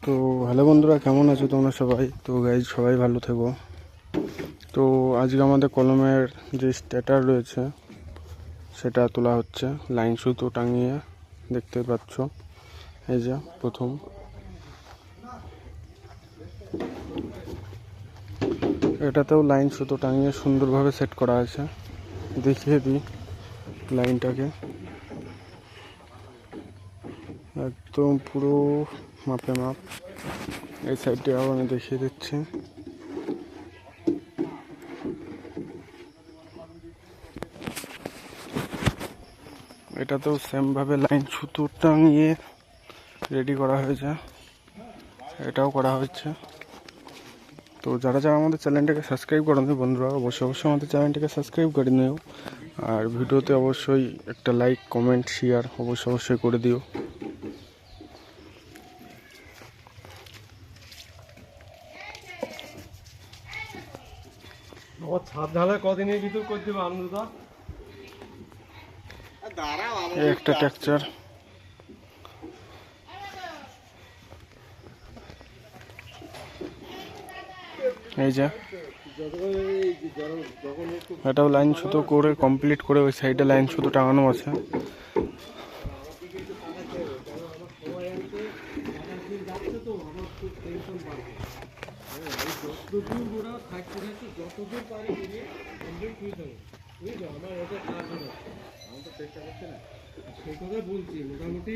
তো হ্যালো বন্ধুরা, কেমন আছো তোমরা সবাই? তো গাইজ সবাই ভালো থেকো। তো আজকে আমাদের কলমের যে স্ট্যাটার রয়েছে সেটা তোলা হচ্ছে লাইন সুতো টাঙিয়ে। দেখতে পাচ্ছ, এই যে প্রথম এটাতেও লাইন সুতো টাঙিয়ে সুন্দরভাবে সেট করা আছে। দেখিয়ে দিই লাইনটাকে, একদম পুরো মাপে মাপ। এই সাইডে আবার আমি দেখিয়ে দিচ্ছি। এটাতেও সেমভাবে লাইন সুতো টাঙিয়ে রেডি করা হয়েছে, এটাও করা হচ্ছে। তো যারা যারা আমাদের চ্যানেলটাকে সাবস্ক্রাইব করেন বন্ধুরা, অবশ্যই আমাদের চ্যানেলটাকে সাবস্ক্রাইব করে নিও। আর ভিডিওতে অবশ্যই একটা লাইক, কমেন্ট, শেয়ার অবশ্যই করে দিও। ছাদ ঢালাই কদিনের ভিতর করে দেবো আনন্দটা। একটা টেক্সচার, এই যে এটাও লাইন সুতো করে কমপ্লিট করে ওই সাইডে লাইন সুতো টাঙানো আছে। যতদূর পারি আমার ওটা কাজ হলো, আমার তো চেষ্টা করছে না, সেই কথাই বলছি মোটামুটি।